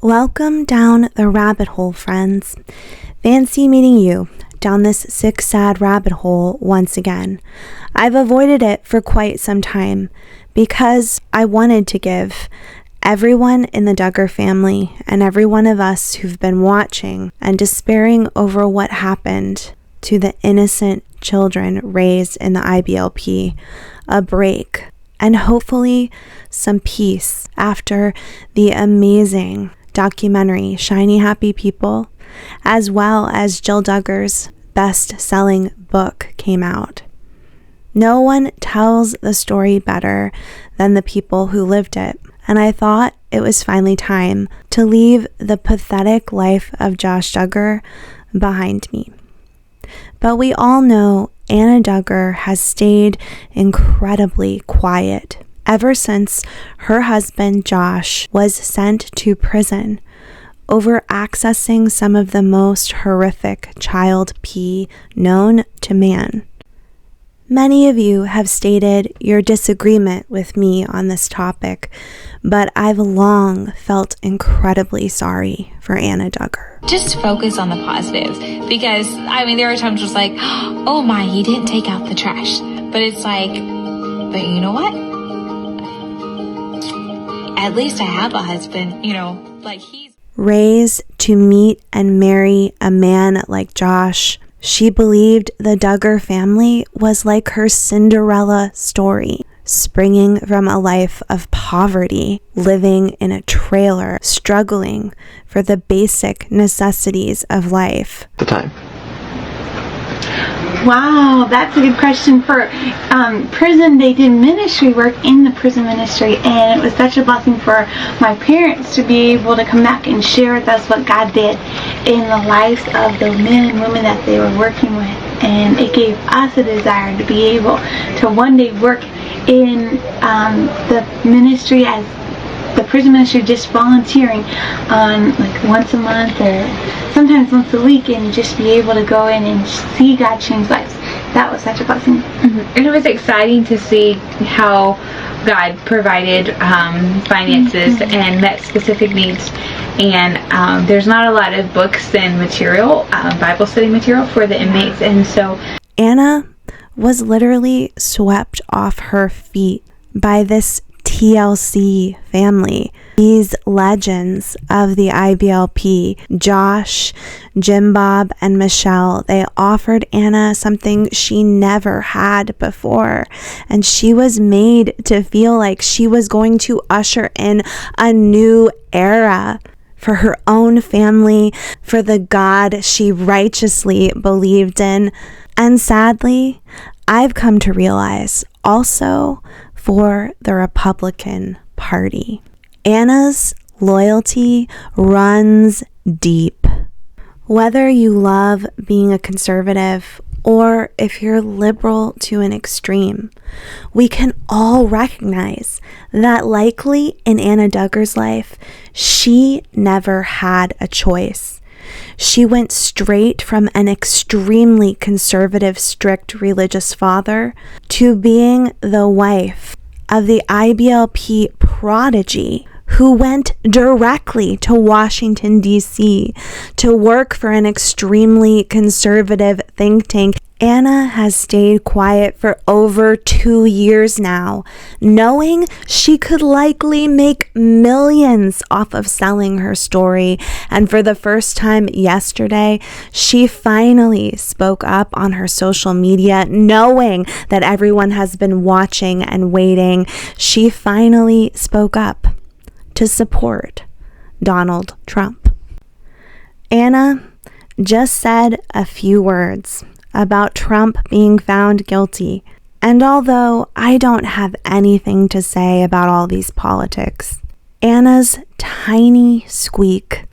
Welcome down the rabbit hole, friends. Fancy meeting you down this sick, sad rabbit hole once again. I've avoided it for quite some time because I wanted to give everyone in the Duggar family and every one of us who've been watching and despairing over what happened to the innocent children raised in the IBLP a break and hopefully some peace after the amazing documentary Shiny Happy People, as well as Jill Duggar's best-selling book came out. No one tells the story better than the people who lived it, and I thought it was finally time to leave the pathetic life of Josh Duggar behind me. But we all know Anna Duggar has stayed incredibly quiet ever since her husband Josh was sent to prison over accessing some of the most horrific child pee known to man. Many of you have stated your disagreement with me on this topic, but I've long felt incredibly sorry for Anna Duggar. Just focus on the positives, because there are times where it's like, oh my, he didn't take out the trash, but it's like, but you know what? At least I have a husband, he's raised to meet and marry a man like Josh. She believed the Duggar family was like her Cinderella story, springing from a life of poverty, living in a trailer, struggling for the basic necessities of life. The time. Wow, that's a good question. For prison, they did ministry work in the prison ministry, and it was such a blessing for my parents to be able to come back and share with us what God did in the lives of the men and women that they were working with. And it gave us a desire to be able to one day work in the ministry as the prison ministry, just volunteering on once a month or sometimes once a week, and just be able to go in and see God change lives. That was such a blessing. And it was exciting to see how God provided finances and met specific needs. And there's not a lot of books and material, Bible study material for the inmates. And so Anna was literally swept off her feet by this TLC family. These legends of the IBLP, Josh, Jim Bob, and Michelle, they offered Anna something she never had before. And she was made to feel like she was going to usher in a new era for her own family, for the God she righteously believed in. And sadly, I've come to realize also for the Republican Party. Anna's loyalty runs deep. Whether you love being a conservative or if you're liberal to an extreme, we can all recognize that likely in Anna Duggar's life, she never had a choice. She went straight from an extremely conservative, strict religious father to being the wife of the IBLP prodigy who went directly to Washington, D.C. to work for an extremely conservative think tank. Anna has stayed quiet for over 2 years now, knowing she could likely make millions off of selling her story. And for the first time yesterday, she finally spoke up on her social media, knowing that everyone has been watching and waiting. She finally spoke up to support Donald Trump. Anna just said a few words about Trump being found guilty. And although I don't have anything to say about all these politics, Anna's tiny squeak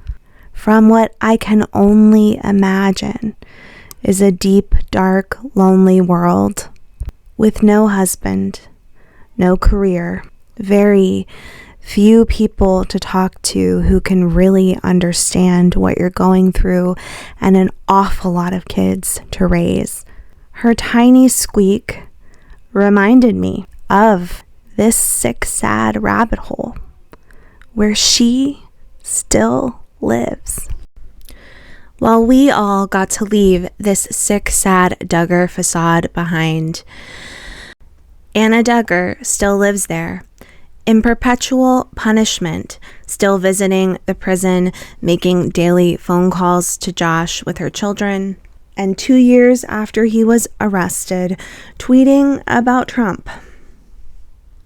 from what I can only imagine is a deep, dark, lonely world with no husband, no career, very few people to talk to who can really understand what you're going through, and an awful lot of kids to raise. Her tiny squeak reminded me of this sick, sad rabbit hole where she still lives. While we all got to leave this sick, sad Duggar facade behind, Anna Duggar still lives there, in perpetual punishment, still visiting the prison, making daily phone calls to Josh with her children, and 2 years after he was arrested, tweeting about Trump.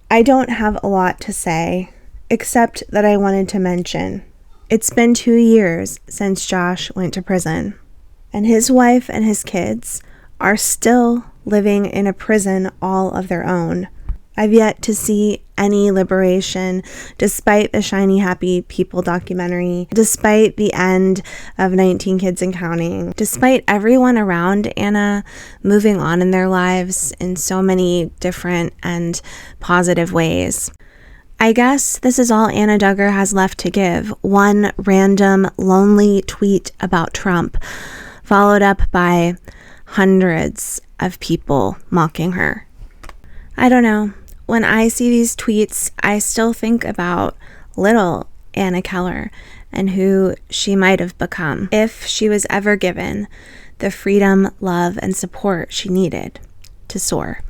I don't have a lot to say, except that I wanted to mention it's been 2 years since Josh went to prison, and his wife and his kids are still living in a prison all of their own. I've yet to see any liberation, despite the Shiny Happy People documentary, despite the end of 19 Kids and Counting, despite everyone around Anna moving on in their lives in so many different and positive ways. I guess this is all Anna Duggar has left to give. One random, lonely tweet about Trump, followed up by hundreds of people mocking her. I don't know. When I see these tweets, I still think about little Anna Keller and who she might have become if she was ever given the freedom, love, and support she needed to soar.